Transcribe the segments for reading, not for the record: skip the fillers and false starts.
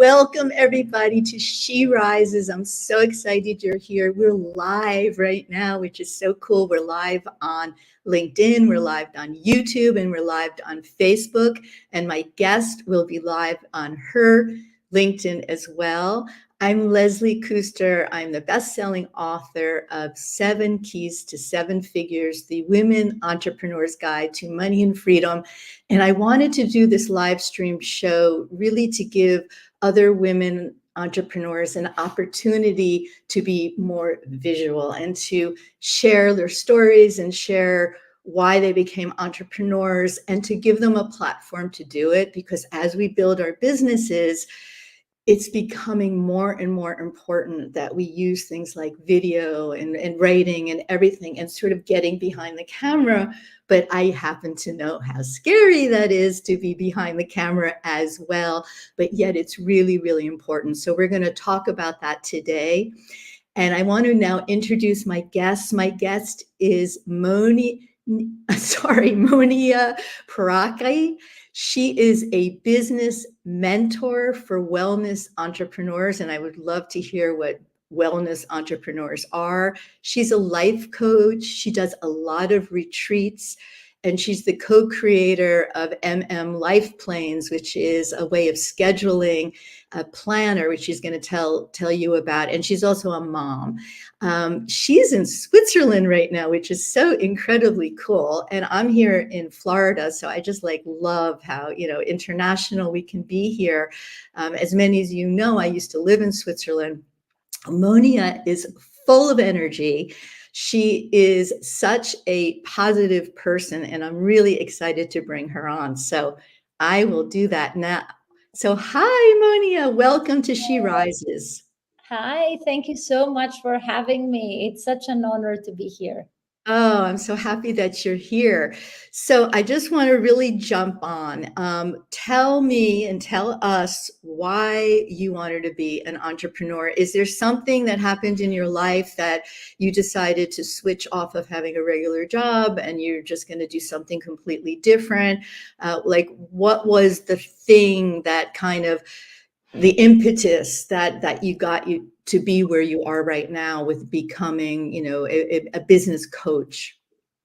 Welcome everybody to She Rises. I'm so excited you're here. We're live right now, which is so cool. We're live on LinkedIn, we're live on YouTube, and we're live on Facebook. And my guest will be live on her LinkedIn as well. I'm Leslie Kuster. I'm the best-selling author of 7 Keys to 7 Figures, the Women Entrepreneur's Guide to Money and Freedom. And I wanted to do this live stream show really to give other women entrepreneurs an opportunity to be more visual and to share their stories and share why they became entrepreneurs and to give them a platform to do it. Because as we build our businesses, it's becoming more and more important that we use things like video and writing and everything and sort of getting behind the camera. But I happen to know how scary that is to be behind the camera as well. But yet it's really, really important. So we're going to talk about that today. And I want to now introduce my guest. My guest is Monia Pyraki. She is a business mentor for wellness entrepreneurs, and I would love to hear what wellness entrepreneurs are. She's a life coach. She does a lot of retreats, and she's the co-creator of Life Planes, which is a way of scheduling a planner, which she's going to tell you about. And she's also a mom. She's in Switzerland right now, which is so incredibly cool. And I'm here in Florida. So I just love how, international we can be here. As many as you know, I used to live in Switzerland. Monia is full of energy. She is such a positive person, and I'm really excited to bring her on. So I will do that now. So hi, Monia. Welcome to She Rises. Hi, thank you so much for having me. It's such an honor to be here. Oh, I'm so happy that you're here. So I just want to really jump on. Tell me and tell us why you wanted to be an entrepreneur. Is there something that happened in your life that you decided to switch off of having a regular job and you're just going to do something completely different? What was the thing that kind of the impetus that you got you to be where you are right now with becoming, a business coach?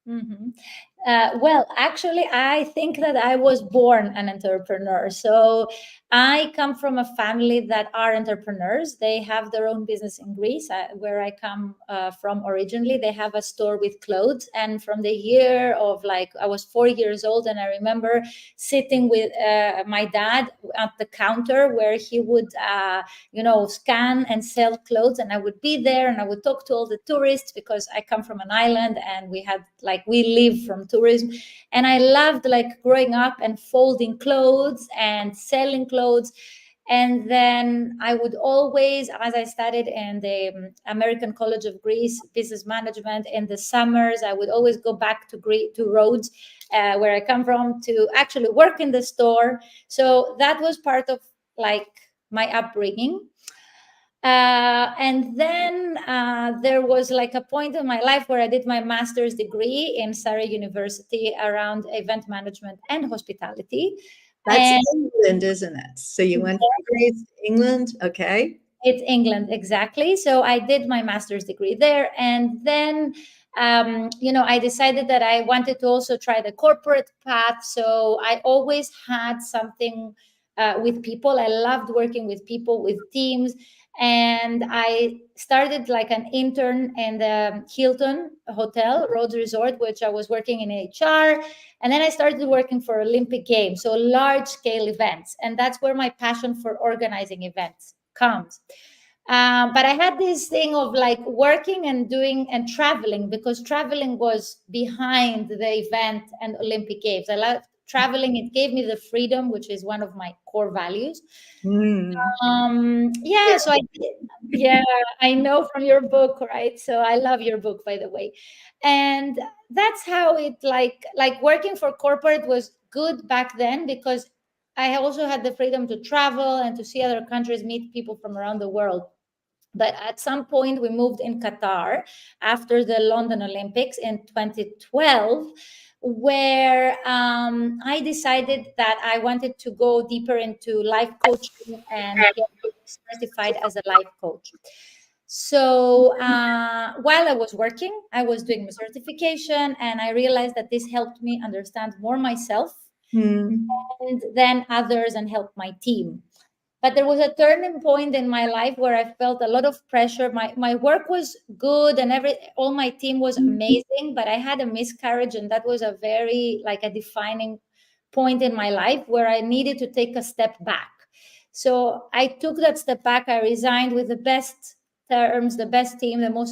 Mm-hmm. Well, actually, I think that I was born an entrepreneur. So I come from a family that are entrepreneurs. They have their own business in Greece, where I come from originally. They have a store with clothes. And from the year of I was 4 years old, and I remember sitting with my dad at the counter where he would, scan and sell clothes. And I would be there and I would talk to all the tourists because I come from an island and we had we live from tourism, and I loved growing up and folding clothes and selling clothes. And then I would always, as I studied in the American College of Greece business management in the summers, I would always go back to Rhodes, where I come from, to actually work in the store. So that was part of my upbringing. And then there was a point in my life where I did my master's degree in Surrey University around event management and hospitality. That's England, isn't it? So you went to England, okay? It's England, exactly. So I did my master's degree there. And then, I decided that I wanted to also try the corporate path. So I always had something with people. I loved working with people, with teams. And I started an intern in the Hilton Hotel, Rhodes Resort, which I was working in HR. And then I started working for Olympic Games, so large scale events. And that's where my passion for organizing events comes. But I had this thing of working and doing and traveling, because traveling was behind the event and Olympic Games. I loved traveling. It gave me the freedom, which is one of my core values. So I know from your book, right? So I love your book, by the way. And that's how it working for corporate was good back then, because I also had the freedom to travel and to see other countries, meet people from around the world. But at some point, we moved in Qatar after the London Olympics in 2012. where I decided that I wanted to go deeper into life coaching and get certified as a life coach. So while I was working, I was doing my certification, and I realized that this helped me understand more myself Hmm. and then others and help my team. But there was a turning point in my life where I felt a lot of pressure. My work was good and all my team was amazing, but I had a miscarriage, and that was a very like a defining point in my life where I needed to take a step back. So I took that step back. I resigned with the best terms, the best team, the most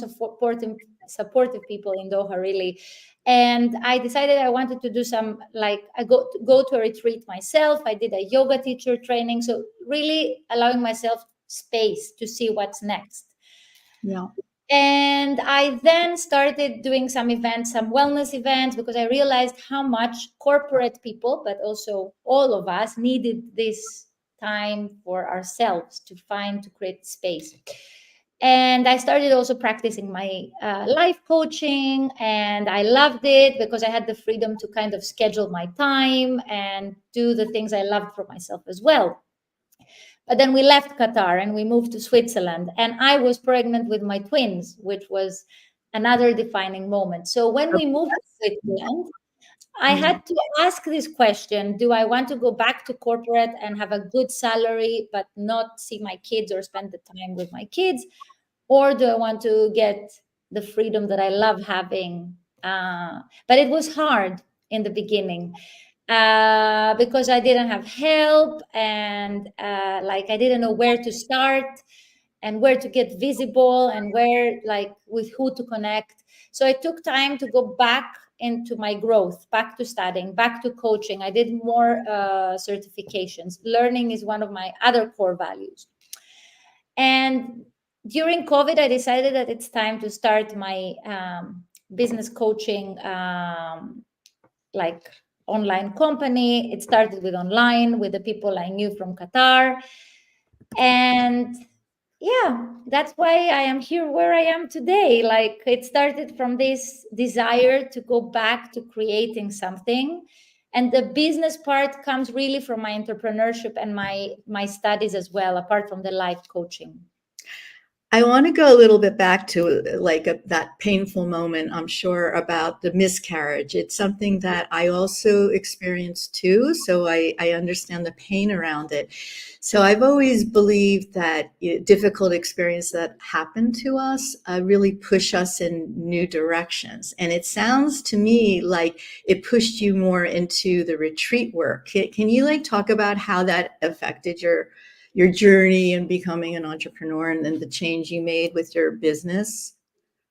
supportive people in Doha, really. And I decided I wanted to do some like I go to a retreat myself. I did a yoga teacher training, so really allowing myself space to see what's next. Yeah. And I then started doing some events, some wellness events, because I realized how much corporate people, but also all of us, needed this time for ourselves to create space. And I started also practicing my life coaching, and I loved it because I had the freedom to kind of schedule my time and do the things I loved for myself as well. But then we left Qatar and we moved to Switzerland, and I was pregnant with my twins, which was another defining moment. So when we moved to Switzerland, I Yeah. had to ask this question: do I want to go back to corporate and have a good salary, but not see my kids or spend the time with my kids? Or do I want to get the freedom that I love having? But it was hard in the beginning because I didn't have help, and like I didn't know where to start and where to get visible and where like with who to connect. So I took time to go back into my growth, back to studying, back to coaching. I did more certifications. Learning is one of my other core values. And during COVID, I decided that it's time to start my business coaching, like online company. It started with online with the people I knew from Qatar. And yeah, that's why I am here where I am today. Like it started from this desire to go back to creating something. And the business part comes really from my entrepreneurship and my studies as well, apart from the life coaching. I want to go a little bit back to like that painful moment, I'm sure, about the miscarriage. It's something that I also experienced too, so I understand the pain around it. So I've always believed that difficult experiences that happen to us really push us in new directions. And it sounds to me like it pushed you more into the retreat work. Can you like talk about how that affected your journey in becoming an entrepreneur and then the change you made with your business?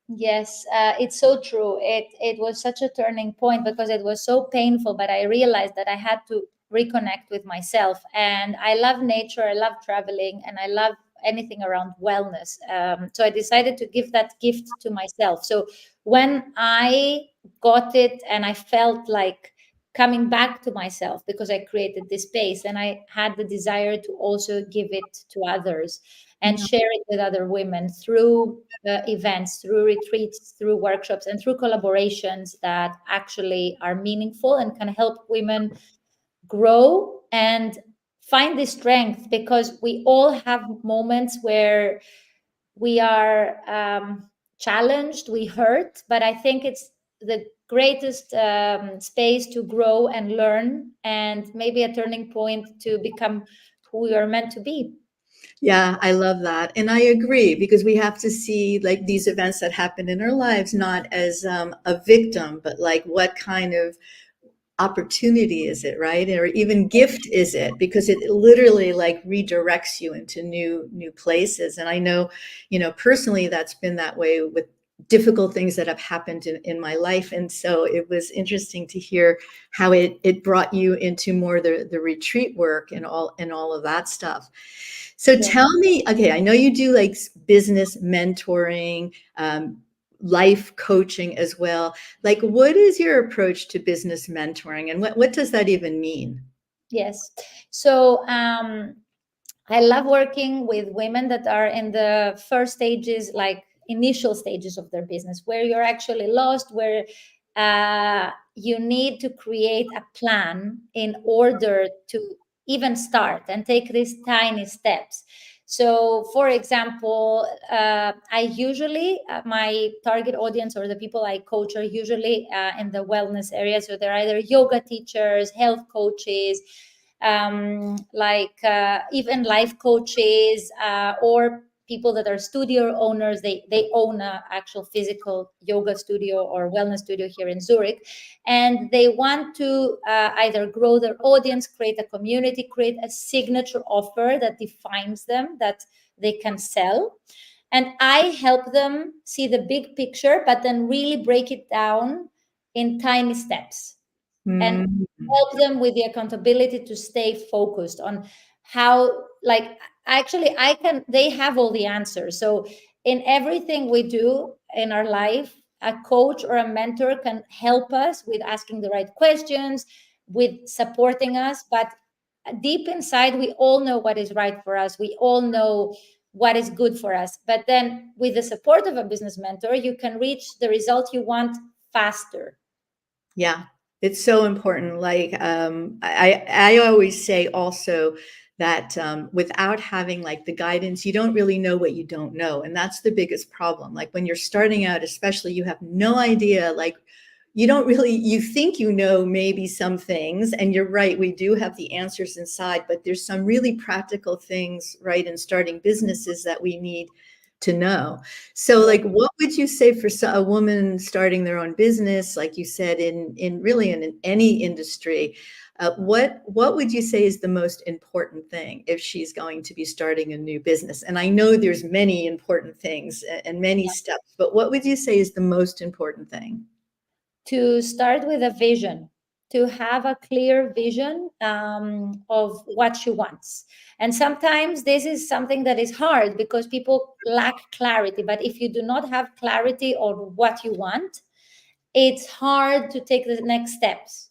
Yes, it's so true. It was such a turning point because it was so painful, but I realized that I had to reconnect with myself. And I love nature, I love traveling, and I love anything around wellness. So I decided to give that gift to myself. So when I got it and I felt like coming back to myself because I created this space, and I had the desire to also give it to others and Yeah. share it with other women through events, through retreats, through workshops, and through collaborations that actually are meaningful and can help women grow and find the strength, because we all have moments where we are challenged, we hurt, but I think it's the greatest space to grow and learn, and maybe a turning point to become who we are meant to be. Yeah, I love that. And I agree because we have to see like these events that happen in our lives not as a victim, but like what kind of opportunity is it, right? Or even gift is it? Because it literally like redirects you into new places. And I know, personally that's been that way with difficult things that have happened in my life. And so it was interesting to hear how it brought you into more the retreat work and all of that stuff. So Yeah. tell me, okay, I know you do like business mentoring, life coaching as well. Like, what is your approach to business mentoring, and what does that even mean? Yes. So I love working with women that are in the first stages, like initial stages of their business, where you're actually lost, where you need to create a plan in order to even start and take these tiny steps. So, for example, I usually, my target audience or the people I coach are usually in the wellness area. So they're either yoga teachers, health coaches, even life coaches, or people that are studio owners. They own a actual physical yoga studio or wellness studio here in Zurich, and they want to either grow their audience, create a community, create a signature offer that defines them, that they can sell. And I help them see the big picture, but then really break it down in tiny steps and Mm. help them with the accountability to stay focused on how, like, actually they have all the answers. So in everything we do in our life, a coach or a mentor can help us with asking the right questions, with supporting us. But deep inside, we all know what is right for us. We all know what is good for us. But then with the support of a business mentor, you can reach the result you want faster. Yeah, it's so important. Like I always say also that without having like the guidance, you don't really know what you don't know, and that's the biggest problem. Like when you're starting out, especially, you have no idea. Like you don't really, you think you know maybe some things, and you're right, we do have the answers inside, but there's some really practical things, right, in starting businesses that we need to know. So like what would you say for a woman starting their own business, like you said, in really in any industry, what would you say is the most important thing if she's going to be starting a new business? And I know there's many important things and many steps, but what would you say is the most important thing? To start with a vision, to have a clear vision of what she wants. And sometimes this is something that is hard because people lack clarity. But if you do not have clarity on what you want, it's hard to take the next steps.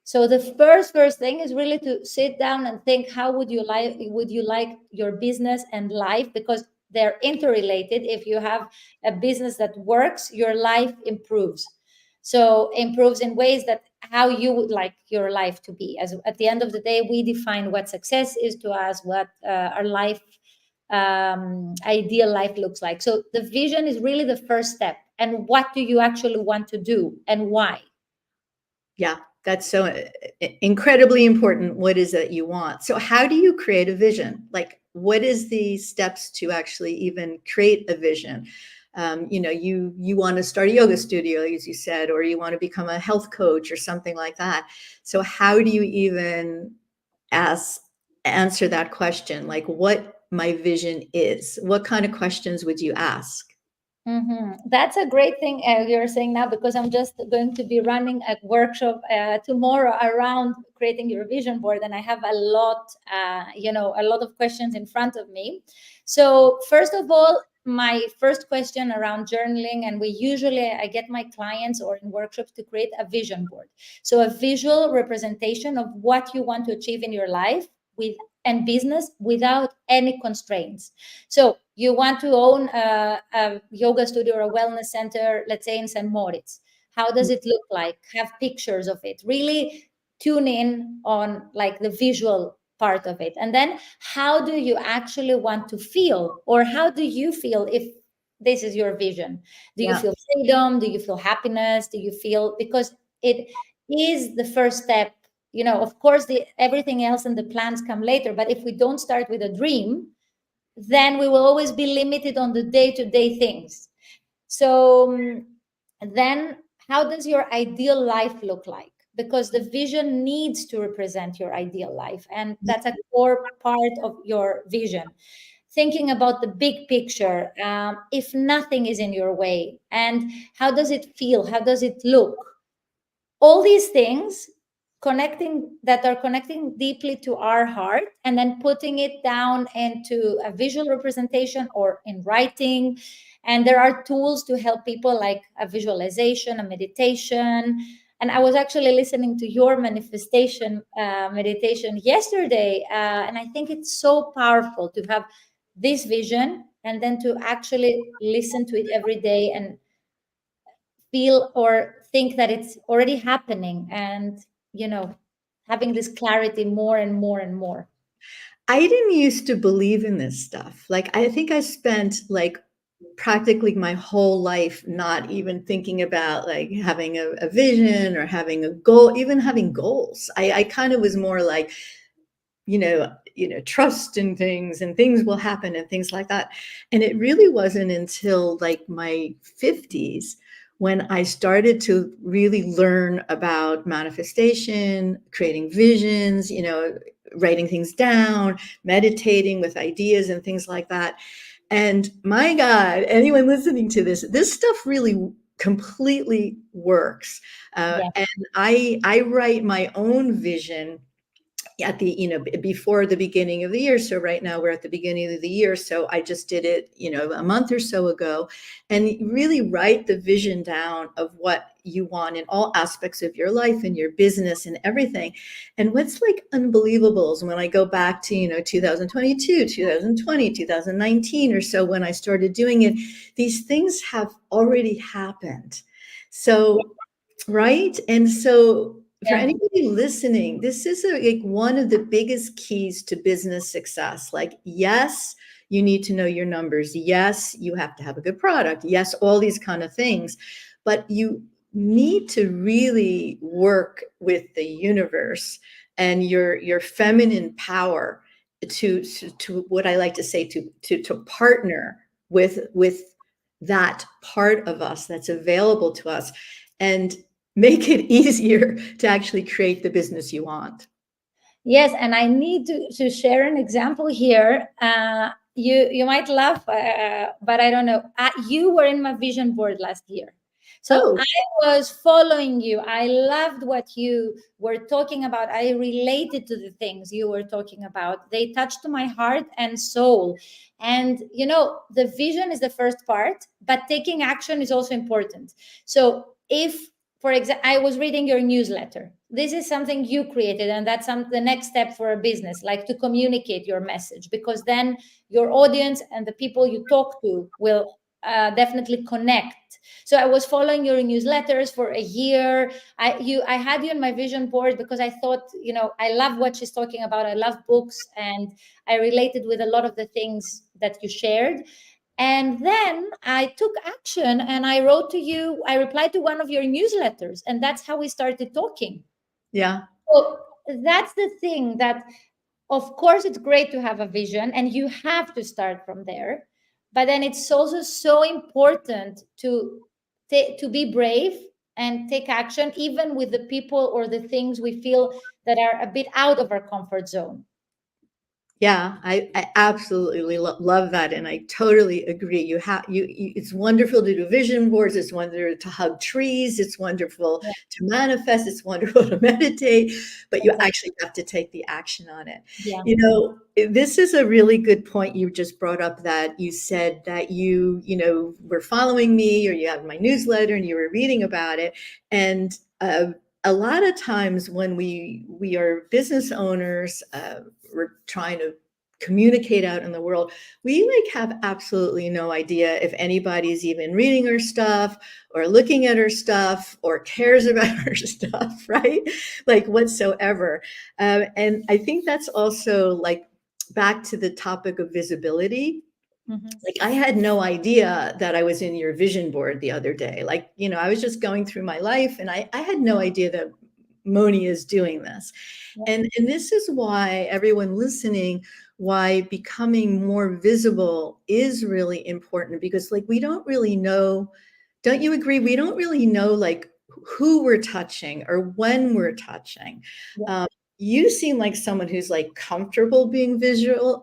So the first thing is really to sit down and think, how would you like your business and life, because they're interrelated. If you have a business that works, your life improves. So improves in ways that how you would like your life to be. As at the end of the day, we define what success is to us, what our life ideal life looks like. So the vision is really the first step. And what do you actually want to do and why? Yeah, that's so incredibly important. What is it you want? So how do you create a vision? Like, what is the steps to actually even create a vision? You want to start a yoga studio, as you said, or you want to become a health coach or something like that. So how do you even ask answer that question? Like, what my vision is? What kind of questions would you ask? That's a great thing you're saying now, because I'm just going to be running a workshop tomorrow around creating your vision board, and I have a lot of questions in front of me. So first of all, my first question around journaling, and I get my clients or in workshops to create a vision board. So a visual representation of what you want to achieve in your life with and business without any constraints. So you want to own a yoga studio or a wellness center, let's say in St. Moritz. How does it look like? Have pictures of it. Really tune in on like the visual part of it. And then how do you actually want to feel? Or how do you feel if this is your vision? Do you Yeah. feel freedom? Do you feel happiness? Do you feel, because it is the first step. Of course, everything else and the plans come later. But if we don't start with a dream, then we will always be limited on the day-to-day things. So then how does your ideal life look like? Because the vision needs to represent your ideal life, and that's a core part of your vision. Thinking about the big picture, if nothing is in your way, and how does it feel, how does it look, all these things connecting deeply to our heart, and then putting it down into a visual representation or in writing. And there are tools to help people, like a visualization, a meditation. And I was actually listening to your manifestation meditation yesterday, and I think it's so powerful to have this vision and then to actually listen to it every day and feel or think that it's already happening, and having this clarity more and more and more. I didn't used to believe in this stuff. Like, I think I spent like practically my whole life not even thinking about like having a vision or having a goal, even having goals. I kind of was more like, trust in things and things will happen and things like that. And it really wasn't until like my 50s when I started to really learn about manifestation, creating visions, writing things down, meditating with ideas and things like that. And my God, anyone listening to this stuff really completely works. Yeah. And I write my own vision at the before the beginning of the year. So right now we're at the beginning of the year, so I just did it a month or so ago, and really write the vision down of what you want in all aspects of your life and your business and everything. And what's like unbelievable is when I go back to 2022, 2020, 2019 or so, when I started doing it, these things have already happened. So right. And so for Yeah. anybody listening, this is like one of the biggest keys to business success. Like, yes, you need to know your numbers. Yes, you have to have a good product. Yes, all these kind of things. But you need to really work with the universe and your feminine power to what I like to say, to partner with that part of us that's available to us, and make it easier to actually create the business you want. Yes, and I need to share an example here. You might laugh, but I don't know. You were in my vision board last year, so Oh, I was following you. I loved what you were talking about. I related to the things you were talking about. They touched my heart and soul. And the vision is the first part, but taking action is also important. So if, for example, I was reading your newsletter. This is something you created, and that's the next step for a business, like to communicate your message, because then your audience and the people you talk to will definitely connect. So I was following your newsletters for a year. I had you on my vision board because I thought, I love what she's talking about. I love books, and I related with a lot of the things that you shared. And then I took action and I wrote to you, I replied to one of your newsletters, and that's how we started talking. yeah. So that's the thing, that of course it's great to have a vision and you have to start from there. But then it's also so important to be brave and take action, even with the people or the things we feel that are a bit out of our comfort zone. Yeah, I absolutely love that, and I totally agree. It's wonderful to do vision boards. It's wonderful to hug trees. It's wonderful Yeah, to manifest. It's wonderful to meditate, but you exactly. actually have to take the action on it. Yeah. This is a really good point you just brought up, that you said that you were following me, or you have my newsletter and you were reading about it. And a lot of times when we are business owners, we're trying to communicate out in the world, we like have absolutely no idea if anybody's even reading our stuff or looking at our stuff or cares about our stuff, right? Like whatsoever. And I think that's also like back to the topic of visibility. Mhm. Like, I had no idea that I was in your vision board the other day. Like, I was just going through my life, and I had no idea that Moni is doing this. Yeah. And this is why everyone listening, why becoming more visible is really important, because like we don't really know, don't you agree? We don't really know like who we're touching or when we're touching. Yeah. Um, you seem like someone who's like comfortable being visual,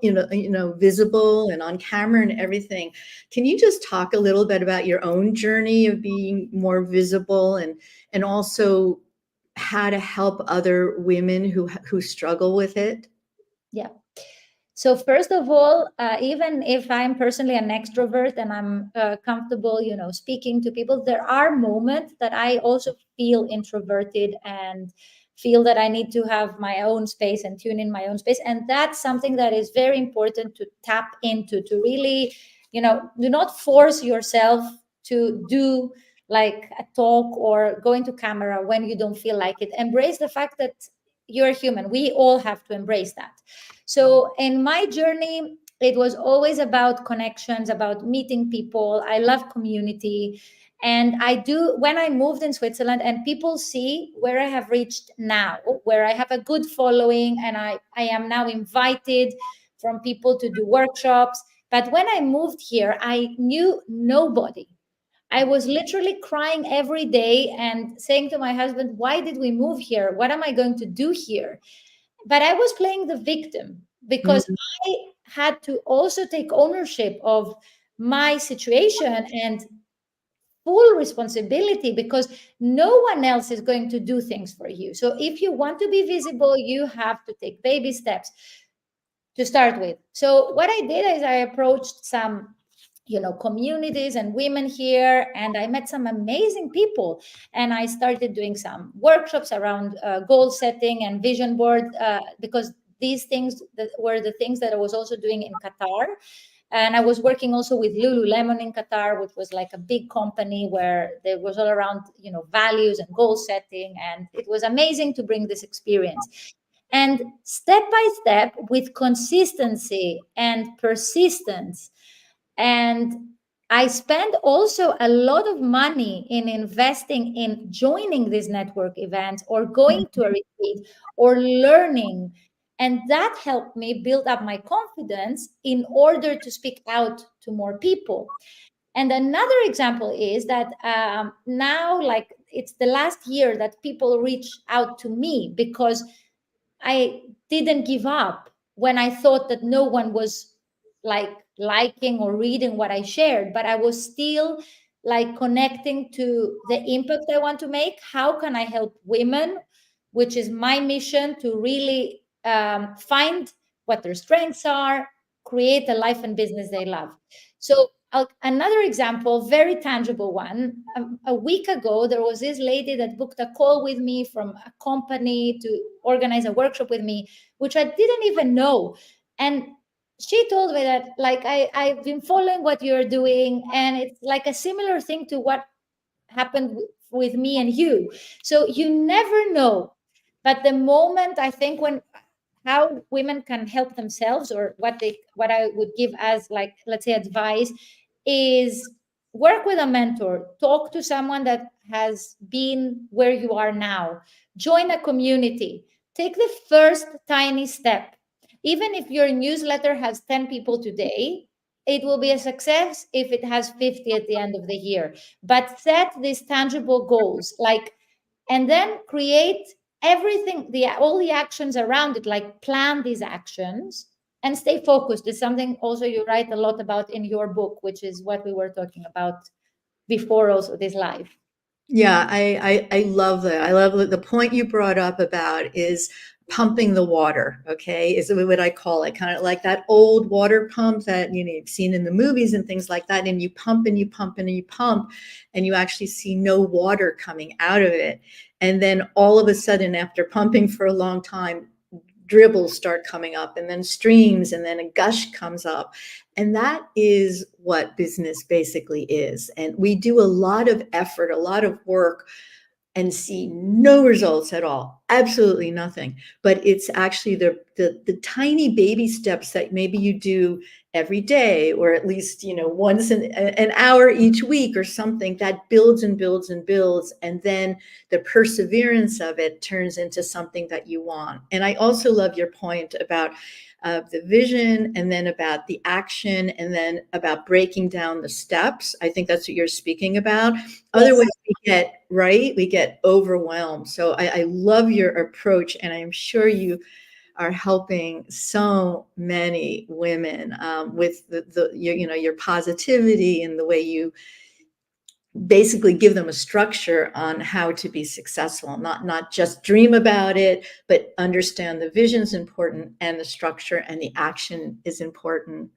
visible and on camera and everything. Can you just talk a little bit about your own journey of being more visible, and also how to help other women who struggle with it? Yeah. So first of all, even if I'm personally an extrovert and I'm comfortable, speaking to people, there are moments that I also feel introverted and feel that I need to have my own space and tune in my own space. And that's something that is very important to tap into, to really, do not force yourself to do like a talk or going to camera when you don't feel like it. Embrace the fact that you're human. We all have to embrace that. So in my journey, it was always about connections, about meeting people. I love community. And I do, when I moved in Switzerland and people see where I have reached now, where I have a good following, and I am now invited from people to do workshops. But when I moved here, I knew nobody. I was literally crying every day and saying to my husband, why did we move here? What am I going to do here? But I was playing the victim because Mm. I had to also take ownership of my situation and full responsibility, because no one else is going to do things for you. So if you want to be visible, you have to take baby steps to start with. So what I did is I approached some, communities and women here, and I met some amazing people, and I started doing some workshops around goal setting and vision board, because these things that were the things that I was also doing in Qatar. And I was working also with Lululemon in Qatar, which was like a big company where there was all around, values and goal setting. And it was amazing to bring this experience. And step by step, with consistency and persistence, and I spend also a lot of money in investing in joining these network events or going to a retreat or learning. And that helped me build up my confidence in order to speak out to more people. And another example is that now, like, it's the last year that people reach out to me because I didn't give up when I thought that no one was like liking or reading what I shared, but I was still like connecting to the impact I want to make. How can I help women, which is my mission, to really find what their strengths are, create a life and business they love. So another example, very tangible one. A week ago, there was this lady that booked a call with me from a company to organize a workshop with me, which I didn't even know. And she told me that, like, I've been following what you're doing, and it's like a similar thing to what happened with me and you. So you never know. But the moment, I think, when how women can help themselves, or what I would give as, like, let's say, advice, is work with a mentor, talk to someone that has been where you are now, join a community, take the first tiny step. Even if your newsletter has 10 people today, it will be a success if it has 50 at the end of the year. But set these tangible goals, like, and then create everything, the all the actions around it, like plan these actions and stay focused. Is something also you write a lot about in your book, which is what we were talking about before also this live. Yeah, I love that. I love the point you brought up about is pumping the water, okay? Is what I call it, kind of like that old water pump that you've seen in the movies and things like that, and you pump and you pump and you pump, and you actually see no water coming out of it. And then all of a sudden, after pumping for a long time, dribbles start coming up, and then streams, and then a gush comes up. And that is what business basically is. And we do a lot of effort, a lot of work, and see no results at all, absolutely nothing. But it's actually the tiny baby steps that maybe you do every day, or at least once an hour each week or something, that builds and builds and builds, and then the perseverance of it turns into something that you want. And I also love your point about the vision, and then about the action, and then about breaking down the steps. I think that's what you're speaking about. Yes. Otherwise, we get overwhelmed. So I love your approach, and I am sure you are helping so many women with your positivity, and the way you basically give them a structure on how to be successful, not just dream about it, but understand the vision is important, and the structure and the action is important.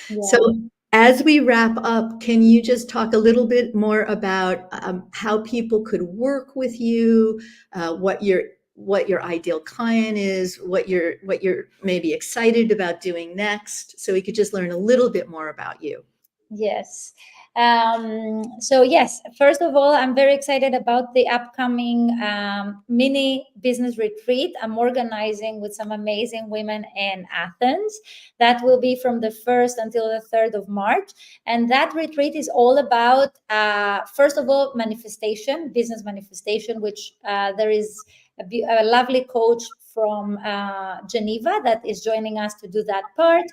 So Yeah. as we wrap up, can you just talk a little bit more about how people could work with you, what your ideal client is, what you're maybe excited about doing next, so we could just learn a little bit more about you. Yes. So yes, first of all, I'm very excited about the upcoming mini business retreat I'm organizing with some amazing women in Athens. That will be from the 1st until the 3rd of March. And that retreat is all about, first of all, manifestation, business manifestation, which there is a lovely coach from Geneva that is joining us to do that part.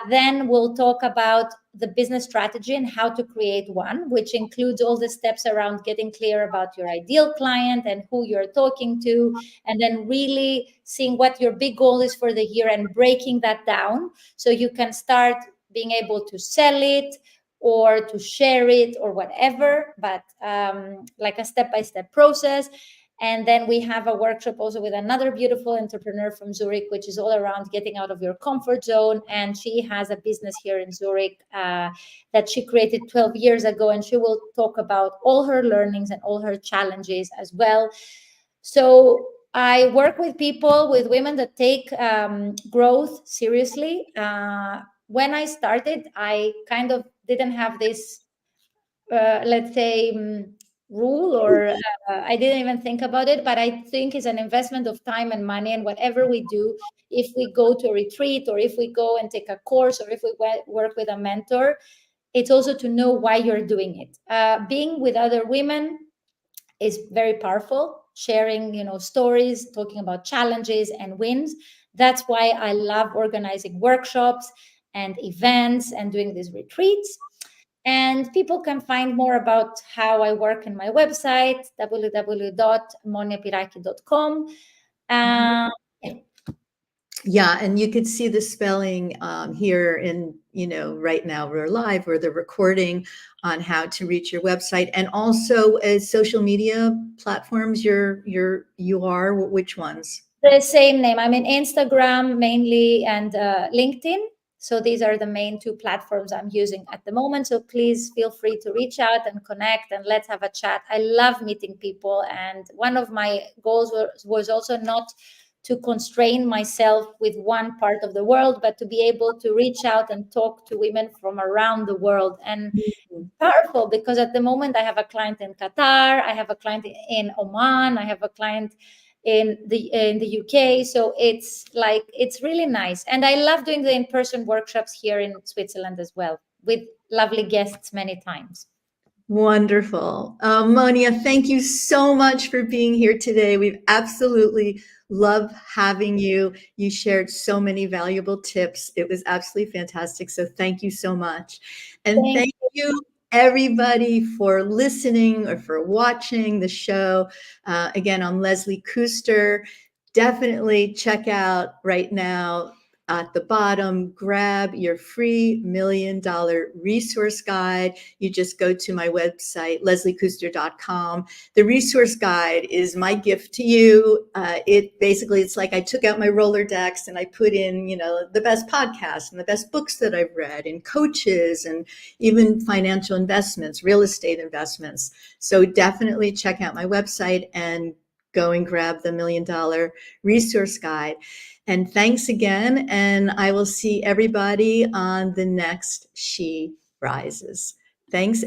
Then we'll talk about the business strategy and how to create one, which includes all the steps around getting clear about your ideal client and who you're talking to, and then really seeing what your big goal is for the year and breaking that down so you can start being able to sell it or to share it or whatever, but like a step-by-step process. And then we have a workshop also with another beautiful entrepreneur from Zurich, which is all around getting out of your comfort zone. And she has a business here in Zurich that she created 12 years ago. And she will talk about all her learnings and all her challenges as well. So I work with people, with women that take growth seriously. When I started, I kind of didn't have this, let's say, rule, or I didn't even think about it, but I think it's an investment of time and money. And whatever we do, if we go to a retreat or if we go and take a course or if we work with a mentor, it's also to know why you're doing it. Being with other women is very powerful, sharing, stories, talking about challenges and wins. That's why I love organizing workshops and events and doing these retreats. And people can find more about how I work in my website, www.moniapyraki.com. Yeah. Yeah, and you could see the spelling here in, right now we're live or the recording on how to reach your website, and also as social media platforms, you are, which ones? The same name. I'm in Instagram mainly and LinkedIn. So these are the main two platforms I'm using at the moment. So please feel free to reach out and connect and let's have a chat. I love meeting people. And one of my goals was also not to constrain myself with one part of the world, but to be able to reach out and talk to women from around the world. And powerful, because at the moment I have a client in Qatar, I have a client in Oman, I have a client in the UK. So it's really nice. And I love doing the in-person workshops here in Switzerland as well, with lovely guests many times. Wonderful. Monia, thank you so much for being here today. We've absolutely loved having you. You shared so many valuable tips. It was absolutely fantastic. So thank you so much. And thank you everybody for listening or for watching the show. Again, I'm Leslie Kuster. Definitely check out right now at the bottom, grab your free $1 Million resource guide. You just go to my website, lesliekuster.com. The resource guide is my gift to you. It's like I took out my Rolodex and I put in, the best podcasts and the best books that I've read and coaches and even financial investments, real estate investments. So definitely check out my website and go and grab the $1 Million resource guide. And thanks again. And I will see everybody on the next She Rises. Thanks.